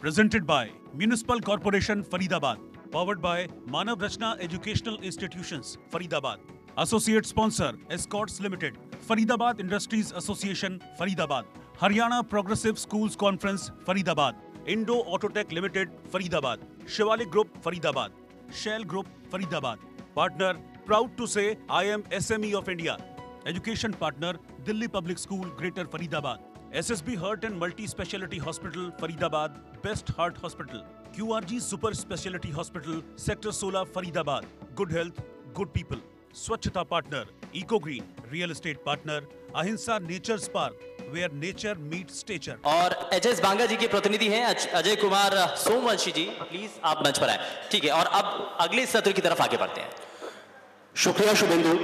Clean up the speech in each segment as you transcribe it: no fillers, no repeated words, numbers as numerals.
Presented by Municipal Corporation Faridabad. Powered by Manav Rachna Educational Institutions, Faridabad. Associate sponsor, Escorts Limited. Faridabad Industries Association, Faridabad. Haryana Progressive Schools Conference, Faridabad. Indo Autotech Limited, Faridabad. Shivalik Group, Faridabad. Shell Group, Faridabad. Partner, proud to say I am SME of India. Education partner, Delhi Public School, Greater Faridabad. SSB Heart and Multi-Speciality Hospital, Faridabad, Best Heart Hospital. QRG Super Speciality Hospital, Sector 16, Faridabad. Good health, good people. Swachhata partner, Eco Green, Real Estate partner, Ahimsa Nature's Park, where nature meets stature. और HS बांगा जी के प्रतिनिधि हैं अजय कुमार सोमवंशी जी, please आप मंच पर आए। ठीक है, और अब अगले सत्र की तरफ आगे बढ़ते हैं। शुक्रिया शुभेंदु।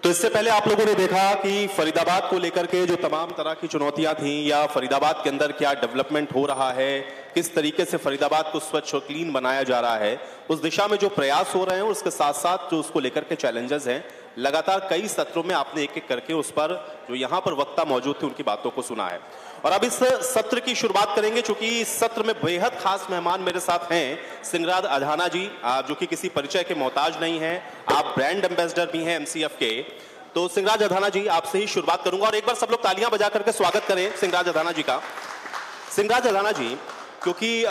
तो इससे पहले आप लोगों ने देखा कि फरीदाबाद को लेकर के जो तमाम तरह की चुनौतियां थीं या फरीदाबाद के अंदर क्या डेवलपमेंट हो रहा है, किस तरीके से फरीदाबाद को स्वच्छ और क्लीन बनाया जा रहा है, उस दिशा में जो प्रयास हो रहे हैं और उसके साथ साथ जो उसको लेकर के चैलेंजेस हैं, लगातार कई सत्रों में आपने एक एक करके उस पर जो यहाँ पर वक्ता मौजूद थे उनकी बातों को सुना है। और अब इस सत्र की शुरुआत करेंगे, चूंकि इस सत्र में बेहद खास मेहमान मेरे साथ हैं सिंगराज अधाना जी, जो कि किसी परिचय के मोहताज नहीं है, आप ब्रांड एम्बेसडर भी हैं एमसीएफ के। तो सिंगराज अधाना जी, आपसे ही शुरुआत करूंगा और एक बार सब लोग तालियां बजा करके स्वागत करें सिंगराज अधाना जी का। सिंगराज अधाना जी, क्योंकि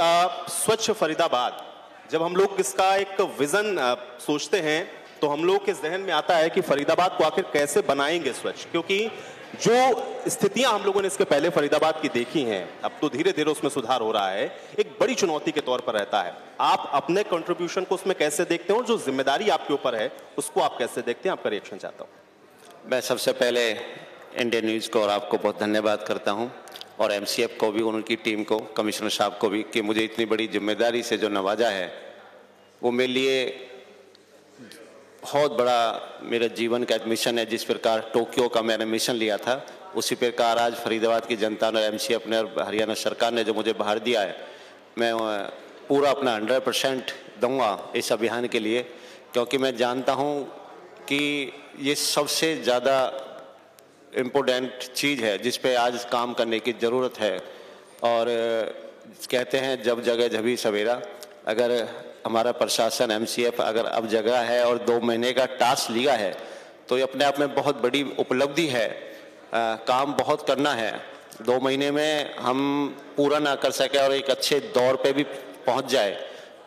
स्वच्छ फरीदाबाद, जब हम लोग इसका एक विजन सोचते हैं तो हम लोग के जहन में आता है कि फरीदाबाद को आखिर कैसे बनाएंगे स्वच्छ, क्योंकि जो स्थितियां हम लोगों ने इसके पहले फरीदाबाद की देखी हैं, अब तो धीरे धीरे उसमें सुधार हो रहा है, एक बड़ी चुनौती के तौर पर रहता है। आप अपने कंट्रीब्यूशन को उसमें कैसे देखते हैं और जो जिम्मेदारी आपके ऊपर है उसको आप कैसे देखते हैं? आपका रिएक्शन चाहता हूं। मैं सबसे पहले इंडियन न्यूज़ को और आपको बहुत धन्यवाद करता हूं, और एमसीएफ को भी, उनकी टीम को, कमिश्नर साहब को भी, कि मुझे इतनी बड़ी जिम्मेदारी से जो नवाजा है वो मेरे लिए बहुत बड़ा मेरे जीवन का एक मिशन है। जिस प्रकार टोक्यो का मैंने मिशन लिया था, उसी प्रकार आज फरीदाबाद की जनता ने, एमसीएफ ने और हरियाणा सरकार ने जो मुझे बाहर दिया है, मैं पूरा अपना 100% दूंगा इस अभियान के लिए, क्योंकि मैं जानता हूं कि ये सबसे ज़्यादा इम्पोर्टेंट चीज़ है जिस पे आज काम करने की ज़रूरत है। और कहते हैं जब जगह जभी सवेरा। अगर हमारा प्रशासन एमसीएफ अगर अब जगह है और 2 महीने का टास्क लिया है तो ये अपने आप में बहुत बड़ी उपलब्धि है। काम बहुत करना है, 2 महीने में हम पूरा ना कर सके और एक अच्छे दौर पे भी पहुंच जाए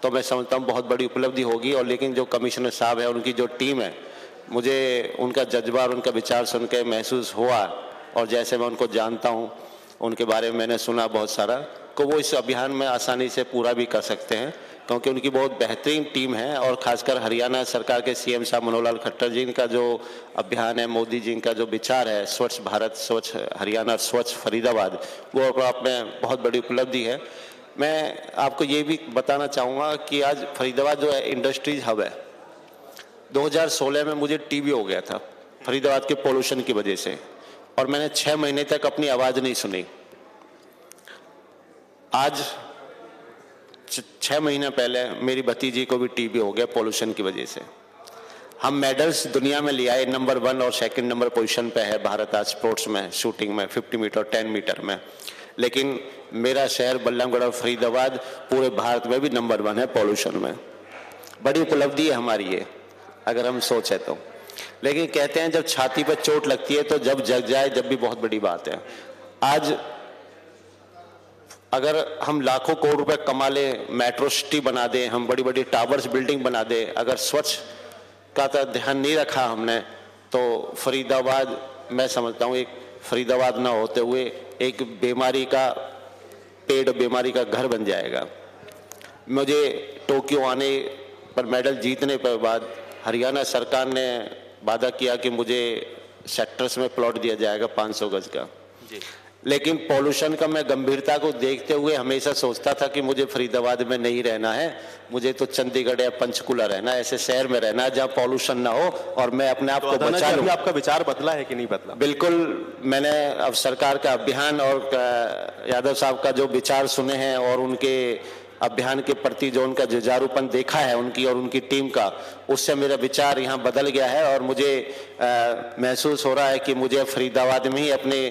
तो मैं समझता हूँ बहुत बड़ी उपलब्धि होगी। और लेकिन जो कमिश्नर साहब है, उनकी जो टीम है, मुझे उनका जज्बा और उनका विचार सुन के महसूस हुआ, और जैसे मैं उनको जानता हूँ, उनके बारे में मैंने सुना बहुत सारा, को वो इस अभियान में आसानी से पूरा भी कर सकते हैं, क्योंकि उनकी बहुत बेहतरीन टीम है। और खासकर हरियाणा सरकार के सीएम साहब मनोहर लाल खट्टर जी का जो अभियान है, मोदी जी का जो विचार है, स्वच्छ भारत, स्वच्छ हरियाणा, स्वच्छ फरीदाबाद, वो अपने बहुत बड़ी उपलब्धि है। मैं आपको ये भी बताना चाहूँगा कि आज फरीदाबाद जो है इंडस्ट्रीज हब है। 2016 में मुझे टीबी हो गया था फरीदाबाद के पोल्यूशन की वजह से, और मैंने 6 महीने तक अपनी आवाज़ नहीं सुनी। आज 6 महीने पहले मेरी भतीजी को भी टीबी हो गया पोल्यूशन की वजह से। हम मेडल्स दुनिया में ले आए, नंबर 1 और 2 नंबर पोजीशन पे है भारत आज स्पोर्ट्स में, शूटिंग में, 50 मीटर, 10 मीटर में। लेकिन मेरा शहर बल्लभगढ़ और फरीदाबाद पूरे भारत में भी नंबर 1 है पोल्यूशन में। बड़ी उपलब्धि है हमारी ये, अगर हम सोचें तो। लेकिन कहते हैं जब छाती पर चोट लगती है तो जब जग जाए जब भी बहुत बड़ी बात है। आज अगर हम लाखों करोड़ रुपए कमा लें, मेट्रो सिटी बना दें, हम बड़ी बड़ी टावर्स बिल्डिंग बना दें, अगर स्वच्छ का तो ध्यान नहीं रखा हमने तो फरीदाबाद, मैं समझता हूँ एक फरीदाबाद ना होते हुए एक बीमारी का पेड़, बीमारी का घर बन जाएगा। मुझे टोक्यो आने पर, मेडल जीतने पर बाद हरियाणा सरकार ने वादा किया कि मुझे सेक्टर्स में प्लॉट दिया जाएगा 500 गज का। लेकिन पॉल्यूशन का मैं गंभीरता को देखते हुए हमेशा सोचता था कि मुझे फरीदाबाद में नहीं रहना है, मुझे तो चंडीगढ़ या पंचकुला रहना है, ऐसे शहर में रहना है जहाँ पॉल्यूशन ना हो और मैं अपने आप को बचा लूं। आपका विचार बदला है कि नहीं बदला? बिल्कुल, मैंने अब सरकार का अभियान और यादव साहब का जो विचार सुने हैं और उनके अभियान के प्रति जो उनका जुझारूपन देखा है उनकी और उनकी टीम का, उससे मेरा विचार यहाँ बदल गया है और मुझे महसूस हो रहा है कि मुझे फरीदाबाद में ही अपने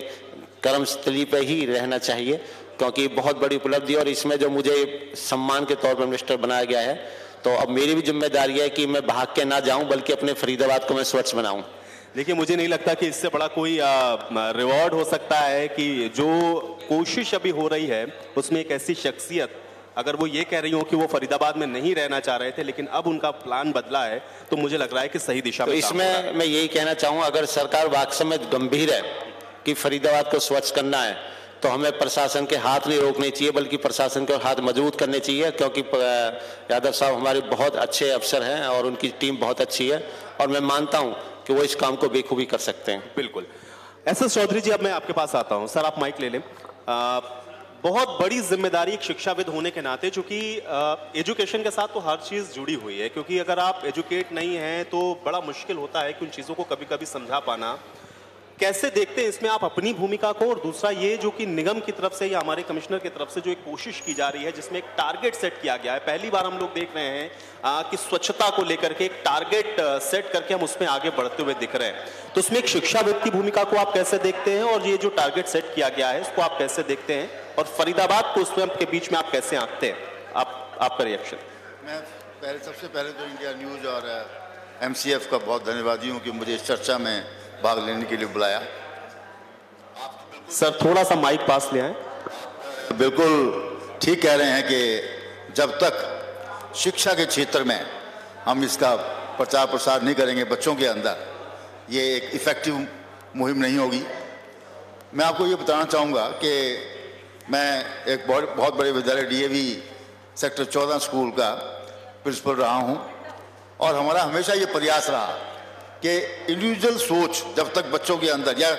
कर्मस्थली पे ही रहना चाहिए, क्योंकि बहुत बड़ी उपलब्धि और इसमें जो मुझे सम्मान के तौर पर मिनिस्टर बनाया गया है, तो अब मेरी भी जिम्मेदारी है कि मैं भाग के ना जाऊं बल्कि अपने फरीदाबाद को मैं स्वच्छ बनाऊं। देखिए, मुझे नहीं लगता कि इससे बड़ा कोई रिवॉर्ड हो सकता है कि जो कोशिश अभी हो रही है उसमें एक ऐसी शख्सियत, अगर वो ये कह रही हो कि वो फरीदाबाद में नहीं रहना चाह रहे थे लेकिन अब उनका प्लान बदला है, तो मुझे लग रहा है कि सही दिशा में। तो इसमें मैं यही कहना चाहूँगा, अगर सरकार वाकई में गंभीर है कि फरीदाबाद को स्वच्छ करना है, तो हमें प्रशासन के हाथ नहीं रोकने चाहिए बल्कि प्रशासन के हाथ मजबूत करने चाहिए, क्योंकि यादव साहब हमारे बहुत अच्छे अफसर हैं और उनकी टीम बहुत अच्छी है और मैं मानता हूं कि वो इस काम को बेखूबी कर सकते हैं। बिल्कुल। एस.एस. चौधरी जी, अब मैं आपके पास आता हूं। सर, आप माइक ले लें। बहुत बड़ी जिम्मेदारी एक शिक्षाविद होने के नाते, चूंकि एजुकेशन के साथ तो हर चीज जुड़ी हुई है, क्योंकि अगर आप एजुकेट नहीं हैं तो बड़ा मुश्किल होता है कि उन चीजों को कभी कभी समझा पाना। कैसे देखते हैं इसमें आप अपनी भूमिका को, और दूसरा ये जो कि निगम की तरफ से या हमारे कमिश्नर की तरफ से जो एक कोशिश की जा रही है जिसमें एक टारगेट सेट किया गया है। पहली बार हम लोग देख रहे हैं कि स्वच्छता को लेकर के एक टारगेट सेट करके हम उसमें आगे बढ़ते हुए दिख रहे हैं। तो उसमें एक शिक्षाविद की भूमिका को आप कैसे देखते हैं, और ये जो टारगेट सेट किया गया है इसको आप कैसे देखते हैं, और फरीदाबाद को उसमें के बीच में आप कैसे आंकते हैं? आपका रिएक्शन। मैं सबसे पहले तो इंडिया न्यूज और MCF का बहुत धन्यवादी हूँ कि मुझे इस चर्चा में भाग लेने के लिए बुलाया। सर, थोड़ा सा माइक पास ले आए। बिल्कुल ठीक कह रहे हैं कि जब तक शिक्षा के क्षेत्र में हम इसका प्रचार प्रसार नहीं करेंगे बच्चों के अंदर, ये एक इफेक्टिव मुहिम नहीं होगी। मैं आपको ये बताना चाहूँगा कि मैं एक बहुत बड़े विद्यालय DAV सेक्टर 14 स्कूल का प्रिंसिपल रहा हूँ, और हमारा हमेशा ये प्रयास रहा कि इंडिविजुअल सोच जब तक बच्चों के अंदर या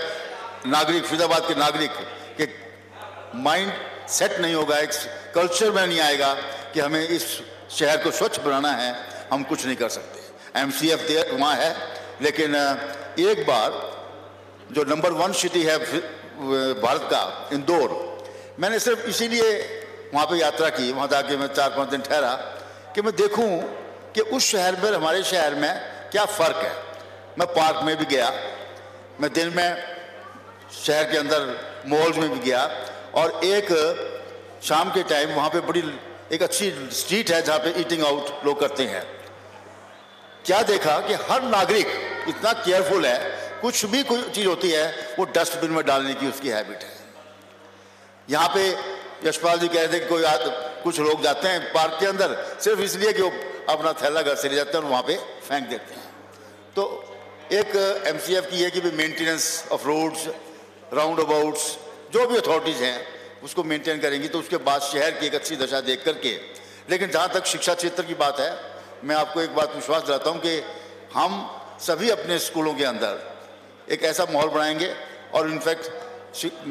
नागरिक, फरीदाबाद के नागरिक के माइंड सेट नहीं होगा, एक कल्चर में नहीं आएगा कि हमें इस शहर को स्वच्छ बनाना है, हम कुछ नहीं कर सकते। MCF वहाँ है, लेकिन एक बार जो नंबर 1 सिटी है भारत का, इंदौर, मैंने सिर्फ इसीलिए वहाँ पे यात्रा की, वहाँ जाके मैं 4-5 दिन ठहरा कि मैं देखूँ कि उस शहर में, हमारे शहर में क्या फ़र्क है। मैं पार्क में भी गया, मैं दिन में शहर के अंदर मॉल्स में भी गया, और एक शाम के टाइम वहाँ पे बड़ी एक अच्छी स्ट्रीट है जहाँ पे ईटिंग आउट लोग करते हैं। क्या देखा कि हर नागरिक इतना केयरफुल है, कुछ भी कोई चीज़ होती है वो डस्टबिन में डालने की उसकी हैबिट है। यहाँ पे यशपाल जी कह रहे थे कि कुछ लोग जाते हैं पार्क के अंदर सिर्फ इसलिए कि वो अपना थैला घर से ले जाते हैं और वहाँ पे फेंक देते हैं। तो एक MCF की है कि maintenance of roads, roundabouts, जो भी अथॉरिटीज़ हैं उसको मेंटेन करेंगी तो उसके बाद शहर की एक अच्छी दशा देख करके। लेकिन जहाँ तक शिक्षा क्षेत्र की बात है, मैं आपको एक बात विश्वास दिलाता हूँ कि हम सभी अपने स्कूलों के अंदर एक ऐसा माहौल बनाएंगे, और इनफैक्ट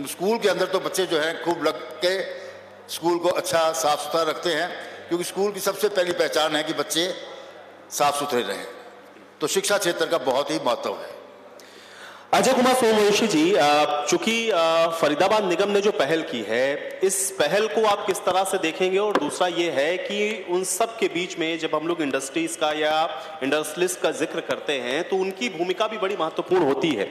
स्कूल के अंदर तो बच्चे जो हैं खूब लग के स्कूल को अच्छा साफ सुथरा रखते हैं, क्योंकि स्कूल की सबसे पहली पहचान है कि बच्चे साफ सुथरे रहें। तो शिक्षा क्षेत्र का बहुत ही महत्व है। अजय कुमार सोमवंशी जी, चूंकि फरीदाबाद निगम ने जो पहल की है, इस पहल को आप किस तरह से देखेंगे? और दूसरा ये है कि उन सब के बीच में जब हम लोग इंडस्ट्रीज का या इंडस्ट्रियलिस्ट का जिक्र करते हैं तो उनकी भूमिका भी बड़ी महत्वपूर्ण होती है।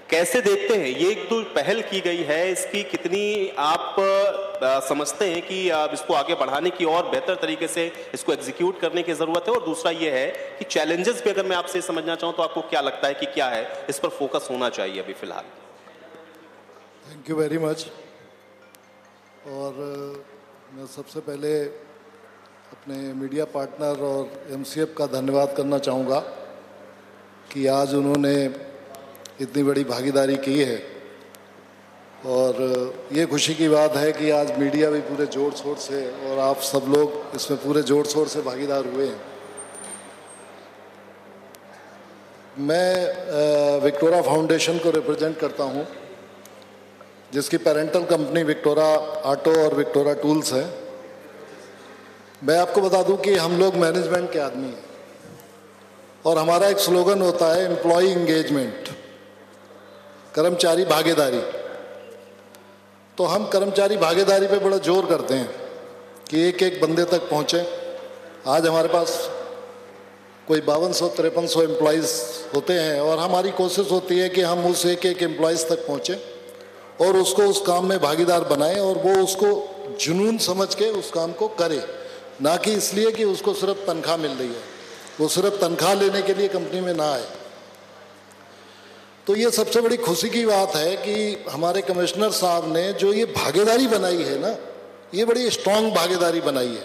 कैसे देखते हैं ये जो पहल की गई है, इसकी कितनी आप समझते हैं कि इसको आगे बढ़ाने की और बेहतर तरीके से इसको एग्जीक्यूट करने की जरूरत है? और दूसरा ये है कि चैलेंजेस भी अगर मैं आपसे समझना चाहूं तो आपको क्या लगता है कि क्या है इस पर फोकस होना चाहिए अभी फिलहाल? Thank you very much. और मैं सबसे पहले अपने मीडिया पार्टनर और MCF का धन्यवाद करना चाहूँगा कि आज उन्होंने इतनी बड़ी भागीदारी की है, और ये खुशी की बात है कि आज मीडिया भी पूरे जोर शोर से और आप सब लोग इसमें पूरे जोर शोर से भागीदार हुए हैं। मैं विक्टोरा फाउंडेशन को रिप्रेजेंट करता हूँ, जिसकी पेरेंटल कंपनी विक्टोरा ऑटो और विक्टोरा टूल्स है। मैं आपको बता दूं कि हम लोग मैनेजमेंट के आदमी हैं, और हमारा एक स्लोगन होता है एम्प्लॉय इंगेजमेंट, कर्मचारी भागीदारी। तो हम कर्मचारी भागीदारी पे बड़ा जोर करते हैं कि एक एक बंदे तक पहुँचे। आज हमारे पास कोई 5200-5300 एम्प्लॉयज़ होते हैं, और हमारी कोशिश होती है कि हम उस एक एक एम्प्लॉयज़ तक पहुँचें और उसको उस काम में भागीदार बनाए और वो उसको जुनून समझ के उस काम को करे, ना कि इसलिए कि उसको सिर्फ तनख्वाह मिल रही है, वो सिर्फ तनख्वाह लेने के लिए कंपनी में ना आए। तो ये सबसे बड़ी खुशी की बात है कि हमारे कमिश्नर साहब ने जो ये भागीदारी बनाई है ना, ये बड़ी स्ट्रांग भागीदारी बनाई है।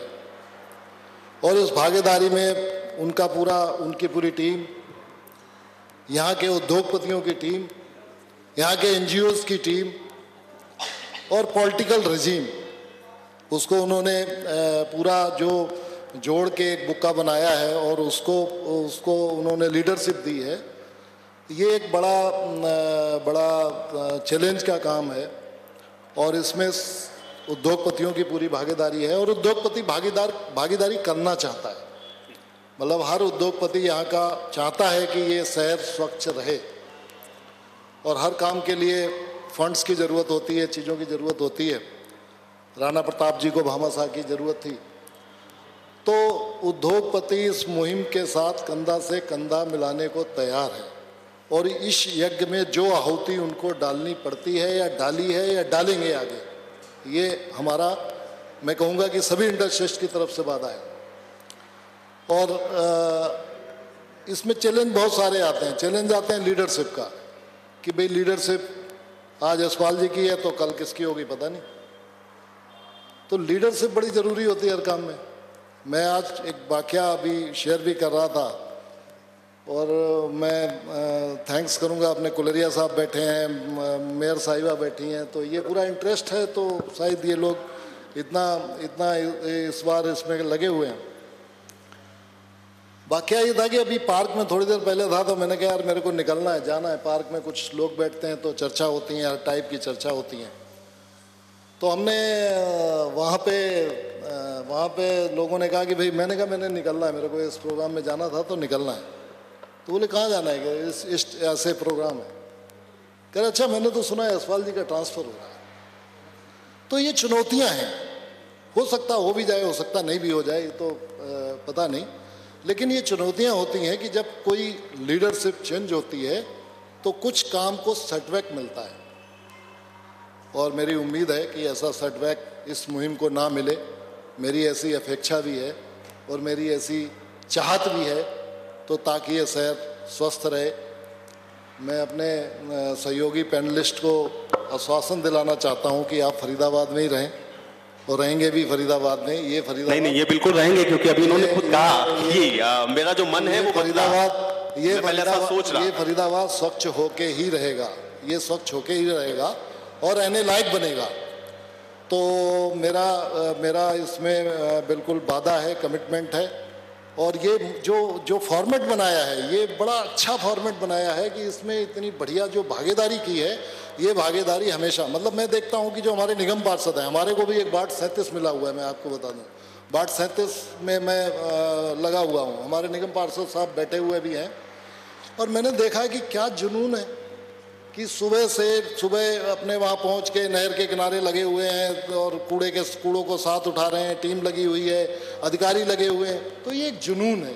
और इस भागीदारी में उनकी पूरी टीम, यहाँ के उद्योगपतियों की टीम, यहाँ के एनजीओज की टीम और पॉलिटिकल रेजिम, उसको उन्होंने पूरा जो जोड़ के एक बुक्का बनाया है और उसको उन्होंने लीडरशिप दी है। ये एक बड़ा चैलेंज का काम है और इसमें उद्योगपतियों की पूरी भागीदारी है और उद्योगपति भागीदारी करना चाहता है। मतलब हर उद्योगपति यहाँ का चाहता है कि ये शहर स्वच्छ रहे और हर काम के लिए फंड्स की ज़रूरत होती है, चीज़ों की ज़रूरत होती है। राणा प्रताप जी को भामाशाह की ज़रूरत थी, तो उद्योगपति इस मुहिम के साथ कंधा से कंधा मिलाने को तैयार है और इस यज्ञ में जो आहुति उनको डालनी पड़ती है या डाली है या डालेंगे आगे, ये हमारा, मैं कहूँगा कि सभी इंडस्ट्रीज की तरफ से वादा है। और इसमें चैलेंज बहुत सारे आते हैं। चैलेंज आते हैं लीडरशिप का कि भाई लीडरशिप आज यशपाल जी की है तो कल किसकी होगी पता नहीं। तो लीडरशिप बड़ी ज़रूरी होती है हर काम में। मैं आज एक वाकया अभी शेयर भी कर रहा था और मैं थैंक्स करूंगा, अपने कुलरिया साहब बैठे हैं, मेयर साहिबा बैठी हैं, तो ये पूरा इंटरेस्ट है तो शायद ये लोग इतना इस बार इसमें लगे हुए हैं। वाकया ये था कि अभी पार्क में थोड़ी देर पहले था तो मैंने कहा यार मेरे को निकलना है, जाना है। पार्क में कुछ लोग बैठते हैं तो चर्चा होती है, हर टाइप की चर्चा होती है। तो हमने वहाँ पे लोगों ने कहा कि भाई, मैंने कहा मैंने निकलना है, मेरे को इस प्रोग्राम में जाना था तो निकलना है। तो बोले कहाँ जाना है? कि इस ऐसे प्रोग्राम है। कह रहे अच्छा मैंने तो सुना है यशपाल जी का ट्रांसफ़र हो रहा है। तो ये चुनौतियाँ हैं, हो सकता हो भी जाए, हो सकता नहीं भी हो जाए, ये तो पता नहीं, लेकिन ये चुनौतियाँ होती हैं कि जब कोई लीडरशिप चेंज होती है तो कुछ काम को सेटबैक मिलता है और मेरी उम्मीद है कि ऐसा सेटबैक इस मुहिम को ना मिले। मेरी ऐसी अपेक्षा भी है और मेरी ऐसी चाहत भी है, तो ताकि ये शहर स्वस्थ रहे। मैं अपने सहयोगी पैनलिस्ट को आश्वासन दिलाना चाहता हूं कि आप फरीदाबाद में ही रहें और रहेंगे भी फरीदाबाद में। ये फरीदाबाद नहीं, ये बिल्कुल रहेंगे, क्योंकि अभी इन्होंने खुद कहा कि मेरा जो मन है वो फरीदाबाद स्वच्छ होके ही रहेगा, ये स्वच्छ होके ही रहेगा और रहने लायक बनेगा। तो मेरा इसमें बिल्कुल वादा है, कमिटमेंट है। और ये जो फॉर्मेट बनाया है, ये बड़ा अच्छा फॉर्मेट बनाया है कि इसमें इतनी बढ़िया जो भागीदारी की है, ये भागीदारी हमेशा, मतलब मैं देखता हूँ कि जो हमारे निगम पार्षद हैं, हमारे को भी एक बाट 37 मिला हुआ है, मैं आपको बता दूँ, बाट 37 में मैं लगा हुआ हूँ। हमारे निगम पार्षद साहब बैठे हुए भी हैं और मैंने देखा है कि क्या जुनून है कि सुबह अपने वहाँ पहुँच के नहर के किनारे लगे हुए हैं और कूड़ों को साथ उठा रहे हैं, टीम लगी हुई है, अधिकारी लगे हुए हैं। तो ये एक जुनून है।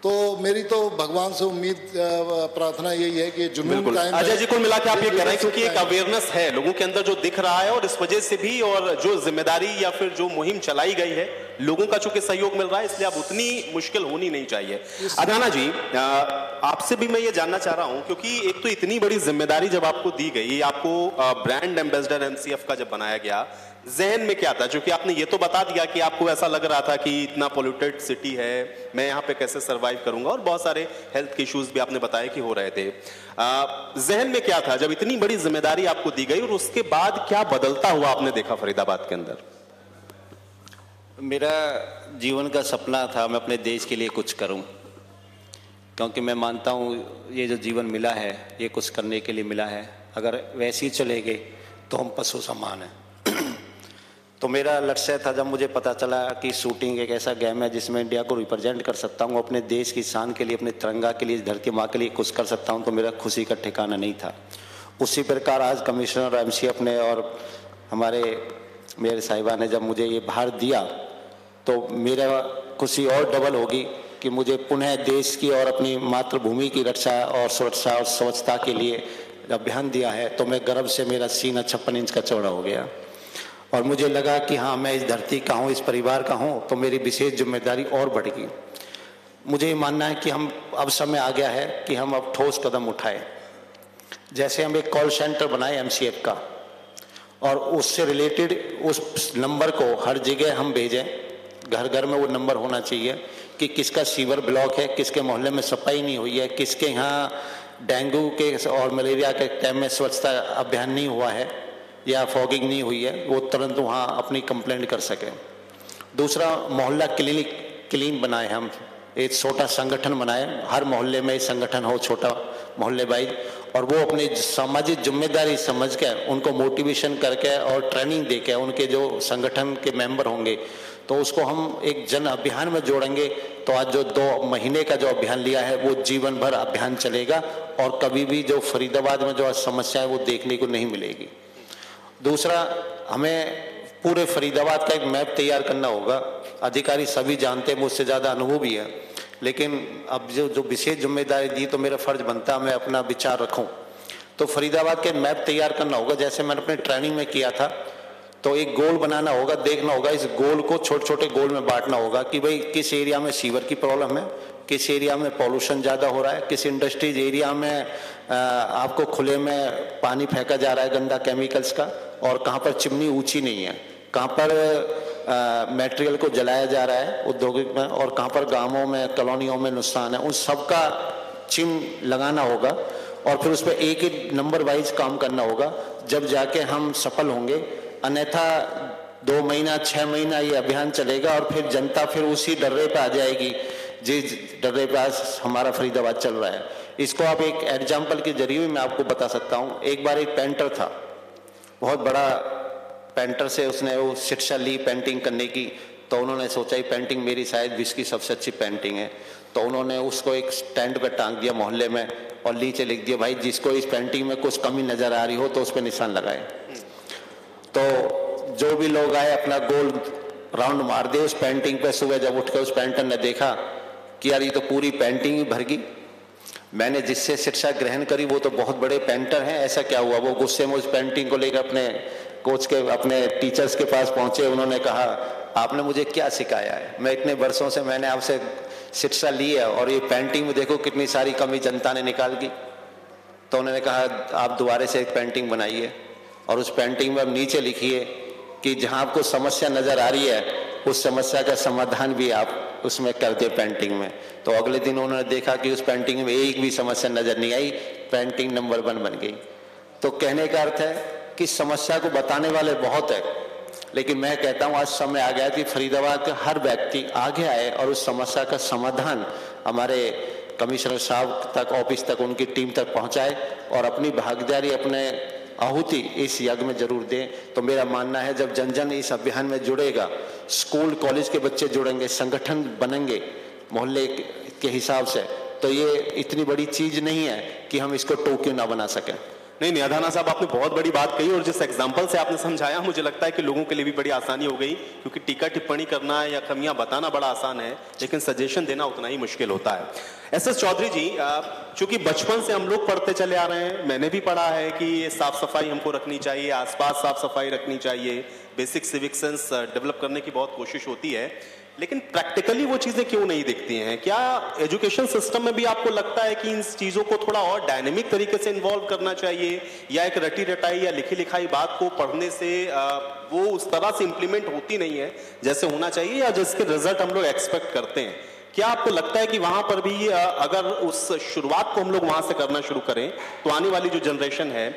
तो मेरी तो भगवान से उम्मीद प्रार्थना यही है कि जुनून कायम। अजय जी, कुल मिला के आप ये कह रहे हैं क्योंकि एक अवेयरनेस है लोगों के अंदर जो दिख रहा है और इस वजह से भी, और जो जिम्मेदारी या फिर जो मुहिम चलाई गई है, लोगों का चूंकि सहयोग मिल रहा है, इसलिए अब उतनी मुश्किल होनी नहीं चाहिए। अदाना जी, आपसे भी मैं ये जानना चाह रहा हूं, क्योंकि एक तो इतनी बड़ी जिम्मेदारी जब आपको दी गई, आपको ब्रांड एम्बेसडर एमसीएफ का जब बनाया गया, जहन में क्या था? क्योंकि आपने ये तो बता दिया कि आपको ऐसा लग रहा था कि इतना पोल्यूटेड सिटी है, मैं यहाँ पे कैसे सरवाइव करूंगा, और बहुत सारे हेल्थ के इश्यूज भी आपने बताया कि हो रहे थे। जहन में क्या था जब इतनी बड़ी जिम्मेदारी आपको दी गई, और उसके बाद क्या बदलता हुआ आपने देखा फरीदाबाद के अंदर? मेरा जीवन का सपना था मैं अपने देश के लिए कुछ करूं, क्योंकि मैं मानता हूं ये जो जीवन मिला है ये कुछ करने के लिए मिला है। अगर वैसे ही चले गए तो हम पशु समान हैं। तो मेरा लक्ष्य था, जब मुझे पता चला कि शूटिंग एक ऐसा गेम है जिसमें इंडिया को रिप्रेजेंट कर सकता हूं, अपने देश की शान के लिए, अपने तिरंगा के लिए, धरती माँ के लिए कुछ कर सकता हूं, तो मेरा खुशी का ठिकाना नहीं था। उसी प्रकार आज कमिश्नर एमसीएफ ने और हमारे मेयर साहिबा ने जब मुझे ये भार दिया तो मेरा खुशी और डबल होगी कि मुझे पुनः देश की और अपनी मातृभूमि की रक्षा और सुरक्षा और स्वच्छता के लिए अभियान दिया है तो मैं गर्व से मेरा सीना 56 इंच का चौड़ा हो गया और मुझे लगा कि हाँ मैं इस धरती का हूँ, इस परिवार का हूँ, तो मेरी विशेष जिम्मेदारी और बढ़ गई। मुझे ये मानना है कि हम अब समय आ गया है कि हम अब ठोस कदम उठाएं। जैसे हम एक कॉल सेंटर बनाए MCF का और उससे रिलेटेड उस नंबर को हर जगह हम भेजें, घर घर में वो नंबर होना चाहिए कि किसका सीवर ब्लॉक है, किसके मोहल्ले में सफाई नहीं हुई है, किसके यहाँ डेंगू के और मलेरिया के टाइम में स्वच्छता अभियान नहीं हुआ है या फॉगिंग नहीं हुई है, वो तुरंत वहाँ अपनी कंप्लेंट कर सकें। दूसरा, मोहल्ला क्लीन बनाए, हम एक छोटा संगठन बनाए, हर मोहल्ले में संगठन हो छोटा मोहल्ले वाइज, और वो अपनी सामाजिक जिम्मेदारी समझ के उनको मोटिवेशन करके और ट्रेनिंग देके उनके जो संगठन के मेंबर होंगे तो उसको हम एक जन अभियान में जोड़ेंगे। तो आज जो 2 महीने का जो अभियान लिया है वो जीवन भर अभियान चलेगा और कभी भी जो फरीदाबाद में जो समस्या है वो देखने को नहीं मिलेगी। दूसरा, हमें पूरे फरीदाबाद का एक मैप तैयार करना होगा। अधिकारी सभी जानते हैं, मुझसे ज़्यादा अनुभव भी है, लेकिन अब जो विशेष जिम्मेदारी दी तो मेरा फर्ज बनता है मैं अपना विचार रखूं। तो फरीदाबाद के मैप तैयार करना होगा, जैसे मैंने अपने ट्रेनिंग में किया था। तो एक गोल बनाना होगा, देखना होगा, इस गोल को छोटे छोटे गोल में बांटना होगा कि भाई किस एरिया में सीवर की प्रॉब्लम है, किस एरिया में पॉल्यूशन ज़्यादा हो रहा है, किस इंडस्ट्रीज एरिया में आपको खुले में पानी फेंका जा रहा है गंदा केमिकल्स का, और कहाँ पर चिमनी ऊंची नहीं है, कहाँ पर मटेरियल को जलाया जा रहा है औद्योगिक में, और कहाँ पर गांवों में कॉलोनियों में नुकसान है, उन सबका चिन्ह लगाना होगा और फिर उस पर एक एक नंबर वाइज काम करना होगा, जब जाके हम सफल होंगे। अन्यथा 2 महीना 6 महीना ये अभियान चलेगा और फिर जनता फिर उसी डर्रे पे आ जाएगी जिस डर्रे पे आज हमारा फरीदाबाद चल रहा है। इसको आप एक एग्जाम्पल के जरिए मैं आपको बता सकता हूँ। एक बार एक पेंटर था, बहुत बड़ा पेंटर से उसने वो शिक्षा ली पेंटिंग करने की, तो उन्होंने सोचा ये पेंटिंग मेरी शायद विश्व की सबसे अच्छी पेंटिंग है, तो उन्होंने उसको एक स्टैंड पे टांग दिया मोहल्ले में और नीचे लिख दिया भाई जिसको इस पेंटिंग में कुछ कमी नजर आ रही हो तो उस पर निशान लगाए। तो जो भी लोग आए अपना गोल राउंड मार दे उस पेंटिंग पे। सुबह जब उठ कर उस पेंटर ने देखा कि यार ये तो पूरी पेंटिंग ही भर गई, मैंने जिससे शिक्षा ग्रहण करी वो तो बहुत बड़े पेंटर हैं, ऐसा क्या हुआ। वो गुस्से में उस पेंटिंग को लेकर अपने कोच के अपने टीचर्स के पास पहुंचे। उन्होंने कहा आपने मुझे क्या सिखाया है, मैं इतने वर्षों से मैंने आपसे शिक्षा ली है और ये पेंटिंग में देखो कितनी सारी कमी जनता ने निकाल दी। तो उन्होंने कहा आप दोबारा से एक पेंटिंग बनाइए और उस पेंटिंग में अब नीचे लिखिए कि जहां आपको समस्या नजर आ रही है उस समस्या का समाधान भी आप उसमें कर दे पेंटिंग में। तो अगले दिन उन्होंने देखा कि उस पेंटिंग में एक भी समस्या नजर नहीं आई, पेंटिंग नंबर 1 बन गई। तो कहने का अर्थ है कि समस्या को बताने वाले बहुत है, लेकिन मैं कहता हूं आज समय आ गया कि फरीदाबाद का हर व्यक्ति आगे आए और उस समस्या का समाधान हमारे कमिश्नर साहब तक, ऑफिस तक, उनकी टीम तक पहुंचाए और अपनी भागीदारी, अपने आहुति इस यज्ञ में जरूर दें। तो मेरा मानना है जब जन जन इस अभियान में जुड़ेगा, स्कूल कॉलेज के बच्चे जुड़ेंगे, संगठन बनेंगे मोहल्ले के हिसाब से, तो ये इतनी बड़ी चीज नहीं है कि हम इसको टोक्यो ना बना सकें। नहीं अधाना साहब, आपने बहुत बड़ी बात कही और जिस एग्जाम्पल से आपने समझाया मुझे लगता है कि लोगों के लिए भी बड़ी आसानी हो गई, क्योंकि टीका टिप्पणी करना या कमियां बताना बड़ा आसान है, लेकिन सजेशन देना उतना ही मुश्किल होता है। एसएस चौधरी जी, चूंकि बचपन से हम लोग पढ़ते चले आ रहे हैं, मैंने भी पढ़ा है कि साफ सफाई हमको रखनी चाहिए, आसपास साफ सफाई रखनी चाहिए, बेसिक सिविक सेंस डेवलप करने की बहुत कोशिश होती है, लेकिन प्रैक्टिकली वो चीजें क्यों नहीं दिखती हैं? क्या एजुकेशन सिस्टम में भी आपको लगता है कि इन चीजों को थोड़ा और डायनेमिक तरीके से इन्वॉल्व करना चाहिए, या एक रटी रटाई या लिखी लिखाई बात को पढ़ने से वो उस तरह से इंप्लीमेंट होती नहीं है जैसे होना चाहिए, या जिसके रिजल्ट हम लोग एक्सपेक्ट करते हैं? क्या आपको लगता है कि वहां पर भी अगर उस शुरुआत को हम लोग वहां से करना शुरू करें तो आने वाली जो जनरेशन है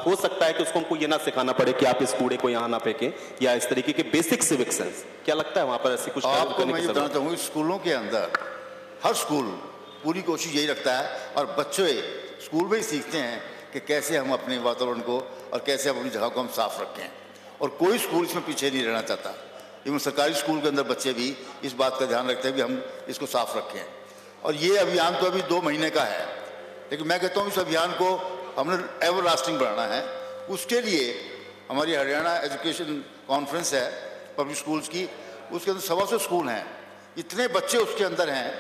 हो सकता है कि उसको हमको ये ना सिखाना पड़े कि आप इस कूड़े को यहाँ ना फेंकें, या इस तरीके के बेसिक सिविक सेंस? क्या लगता है वहां पर ऐसी कुछ आपको मैं ये बताना चाहूँगा, स्कूलों के अंदर हर स्कूल पूरी कोशिश यही रखता है और बच्चे स्कूल में ही सीखते हैं कि कैसे हम अपने वातावरण को और कैसे अपनी जगह को हम साफ रखें, और कोई स्कूल इसमें पीछे नहीं रहना चाहता। इवन सरकारी स्कूल के अंदर बच्चे भी इस बात का ध्यान रखते हैं कि हम इसको साफ रखें। और ये अभियान तो अभी 2 महीने का है, लेकिन मैं कहता हूँ इस अभियान को हमने एवर लास्टिंग बढ़ाना है। उसके लिए हमारी हरियाणा एजुकेशन कॉन्फ्रेंस है पब्लिक स्कूल्स की, उसके अंदर 125 स्कूल हैं, इतने बच्चे उसके अंदर हैं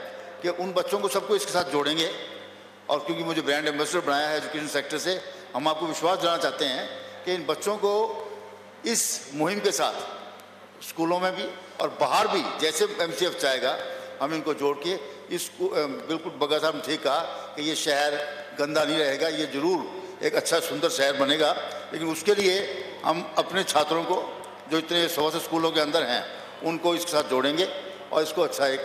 कि उन बच्चों को सबको इसके साथ जोड़ेंगे और क्योंकि मुझे ब्रांड एम्बेसडर बनाया है एजुकेशन सेक्टर से, हम आपको विश्वास दिलाना चाहते हैं कि इन बच्चों को इस मुहिम के साथ स्कूलों में भी और बाहर भी जैसे MCF चाहेगा हम इनको जोड़ के इसको बिल्कुल बगा साहब ने ठीक कहा कि ये शहर गंदा नहीं रहेगा, ये जरूर एक अच्छा सुंदर शहर बनेगा। लेकिन उसके लिए हम अपने छात्रों को जो इतने 100 से स्कूलों के अंदर हैं उनको इसके साथ जोड़ेंगे और इसको अच्छा एक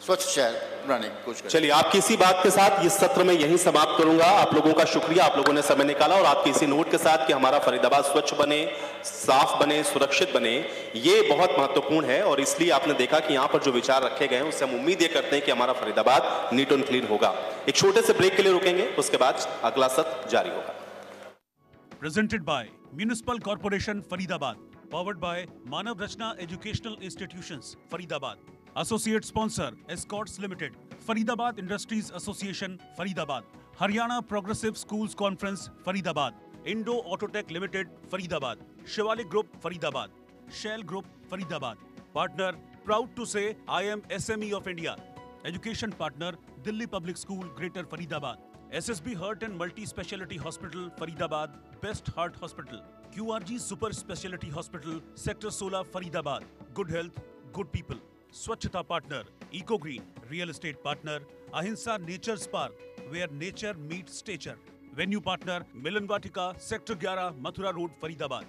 स्वच्छ शहर बनाने की कोशिश करें। चलिए, आपकी इसी बात के साथ इस सत्र में यहीं समाप्त करूंगा। आप लोगों का शुक्रिया, आप लोगों ने समय निकाला, और आपके इसी नोट के साथ कि हमारा फरीदाबाद स्वच्छ बने, साफ बने, सुरक्षित बने, ये बहुत महत्वपूर्ण है। और इसलिए आपने देखा कि यहाँ पर जो विचार रखे गए हैं उससे हम उम्मीद ये करते हैं कि हमारा फरीदाबाद नीट एंड क्लीन होगा। एक छोटे से ब्रेक के लिए रुकेंगे, उसके बाद अगला सत्र जारी होगा। Presented by Municipal Corporation Faridabad, powered by Manav Rachna Educational Institutions, Faridabad. Associate sponsor Escorts Limited, Faridabad Industries Association, Faridabad, Haryana Progressive Schools Conference, Faridabad, Indo Autotech Limited, Faridabad, Shivalik Group, Faridabad, Shell Group, Faridabad. Partner, proud to say I am SME of India. Education partner, Delhi Public School, Greater Faridabad. SSB Heart and Multi-Speciality Hospital, Faridabad, Best Heart Hospital. QRG Super Speciality Hospital, Sector 16, Faridabad. Good health, good people. Swachhata partner, Eco Green. Real estate partner, Ahimsa Nature's Park, where nature meets stature. Venue partner, Milan Vatika, Sector 11, Mathura Road, Faridabad.